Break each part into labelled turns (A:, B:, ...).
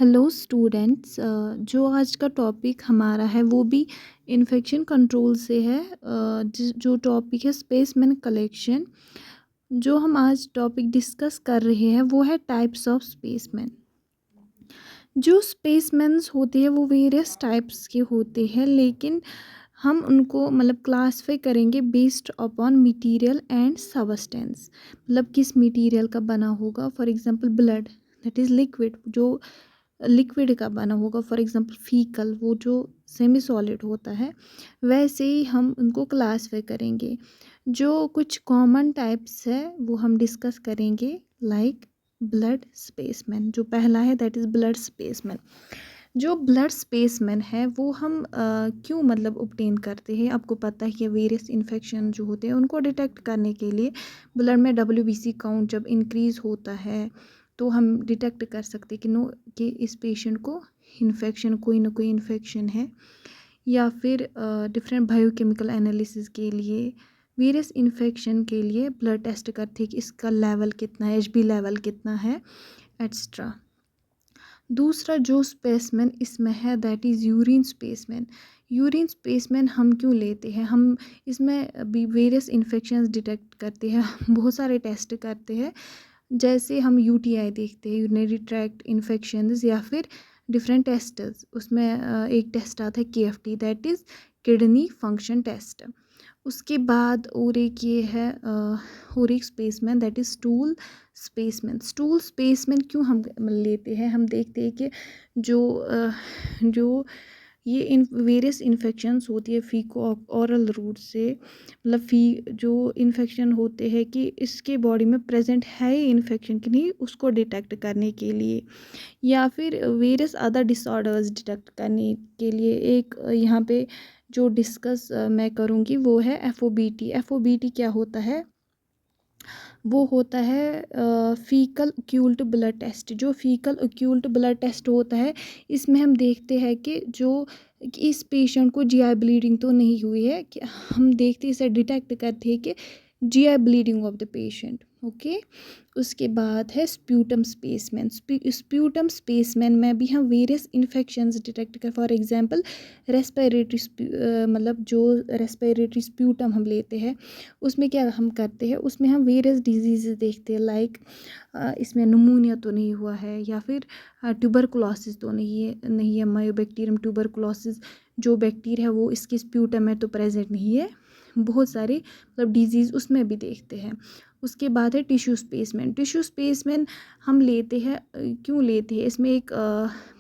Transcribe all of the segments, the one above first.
A: Hello students, जो आज का टॉपिक हमारा है वो भी इन्फेक्शन कंट्रोल से है। जो टॉपिक है स्पेसमेन कलेक्शन। जो हम आज टॉपिक डिस्कस कर रहे हैं वो है टाइप्स ऑफ स्पेसमेन। जो स्पेसमेन्स होते हैं वो वेरियस टाइप्स के होते हैं, लेकिन हम उनको मतलब क्लासीफाई करेंगे based upon material and substance. मतलब किस मटेरियल का बना होगा। For example blood, that is liquid, जो लिक्विड का बना होगा। फॉर एग्जांपल फीकल, वो जो सेमी सॉलिड होता है। वैसे ही हम उनको क्लासीफाई करेंगे। जो कुछ कॉमन टाइप्स है वो हम डिस्कस करेंगे, लाइक ब्लड स्पेसमैन। जो पहला है दैट इज़ ब्लड स्पेसमैन। जो ब्लड स्पेसमैन है वो हम क्यों मतलब ऑब्टेन करते हैं। आपको पता है कि वेरियस इन्फेक्शन जो होते हैं उनको डिटेक्ट करने के लिए ब्लड में WBC काउंट जब इंक्रीज़ होता है तो हम डिटेक्ट कर सकते कि इस पेशेंट को इन्फेक्शन, कोई ना कोई इन्फेक्शन है। या फिर डिफरेंट बायोकेमिकल एनालिसिस के लिए, वेरियस इन्फेक्शन के लिए ब्लड टेस्ट करते हैं कि इसका लेवल कितना है, HB लेवल कितना है, एट्सट्रा। दूसरा जो स्पेसमेन इसमें है दैट इज़ यूरिन स्पेसमेन। यूरिन स्पेसमेन हम क्यों लेते हैं, हम इसमें भी वेरियस इन्फेक्शंस डिटेक्ट करते हैं। बहुत सारे टेस्ट करते हैं, जैसे हम UTI देखते हैं, यूरिनरी ट्रैक्ट इन्फेक्शंस, या फिर डिफरेंट टेस्ट्स। उसमें एक टेस्ट आता है KFT, that is kidney function test. उसके बाद और एक ये है और एक specimen that is stool specimen. Stool specimen क्यों हम लेते हैं, हम देखते हैं कि जो ये इन वेरियस इन्फेक्शंस होती है फीको ऑरल रूट से, मतलब जो इन्फेक्शन होते हैं कि इसके बॉडी में प्रेजेंट है ही इन्फेक्शन कि नहीं, उसको डिटेक्ट करने के लिए, या फिर वेरियस अदर डिसऑर्डर्स डिटेक्ट करने के लिए। एक यहाँ पे जो डिस्कस मैं करूँगी वो है FOBT। FOBT क्या होता है, वो होता है फीकल ओक्यूल्ट ब्लड टेस्ट। जो फीकल ओक्यूल्ट ब्लड टेस्ट होता है, इसमें हम देखते हैं कि कि इस पेशेंट को GI ब्लीडिंग तो नहीं हुई है, कि हम देखते इसे डिटेक्ट करते हैं कि GI bleeding of the patient. Okay. उसके बाद है स्प्यूटम स्पेसमैन। स्प्यूटम स्पेसमैन में भी हम वेरियस इन्फेक्शंस डिटेक्ट कर, फॉर एग्जांपल रेस्पिरेटरी, मतलब जो रेस्पिरेटरी स्प्यूटम हम लेते हैं उसमें क्या हम करते हैं, उसमें हम वेरियस डिजीज़ देखते हैं, लाइक इसमें नमूनिया तो नहीं हुआ है, या फिर ट्यूबरकुलोसिस तो नहीं है मायोबैक्टीरियम ट्यूबरकुलोसिस जो बैक्टीरिया है वो इसके स्प्यूटम में तो प्रेजेंट नहीं है। बहुत सारे मतलब डिजीज़ उसमें भी देखते हैं। उसके बाद है टिश्यू स्पेसमैन। टिश्यू स्पेसमैन हम लेते हैं, क्यों लेते हैं, इसमें एक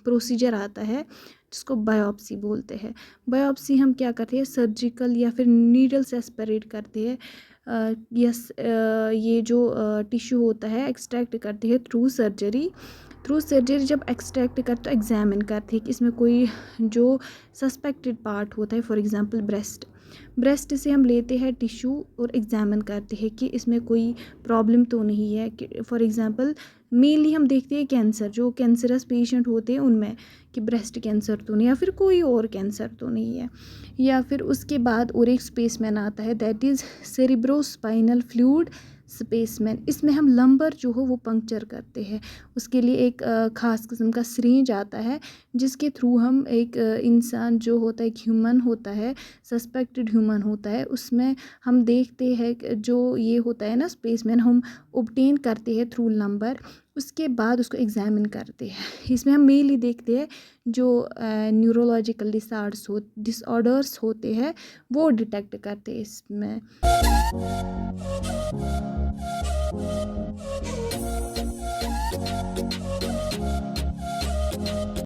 A: प्रोसीजर आता है जिसको बायोप्सी बोलते हैं। बायोप्सी हम क्या करते हैं, सर्जिकल या फिर नीडल से एस्पिरेट करते हैं। ये जो टिश्यू होता है एक्सट्रैक्ट करते हैं थ्रू सर्जरी। जब एक्सट्रैक्ट करते तो एग्जामिन करते हैं कि इसमें कोई जो सस्पेक्टेड पार्ट होता है, फॉर एग्जांपल ब्रेस्ट से हम लेते हैं टिश्यू और एग्जामिन करते हैं कि इसमें कोई प्रॉब्लम तो नहीं है। कि फॉर एग्जांपल मेनली हम देखते हैं कैंसर, जो कैंसरस पेशेंट होते हैं उनमें कि ब्रेस्ट कैंसर तो नहीं, या फिर कोई और कैंसर तो नहीं है। या फिर उसके बाद और एक स्पेसमैन आता है that is cerebrospinal fluid spaceman. इसमें हम लंबर जो हो वो पंक्चर करते हैं। उसके लिए एक ख़ास किस्म का सिरिंज आता है जिसके थ्रू हम एक इंसान जो होता है, एक ह्यूमन होता है, सस्पेक्टेड ह्यूमन होता है, उसमें हम देखते हैं कि जो ये होता है ना स्पेसमैन, हम ऑब्टेन करते हैं थ्रू लंबर। उसके बाद उसको एग्जामिन करते हैं। इसमें हम मेनली देखते हैं जो न्यूरोलॉजिकल डिसऑर्डर्स होते हैं वो डिटेक्ट करते हैं इसमें।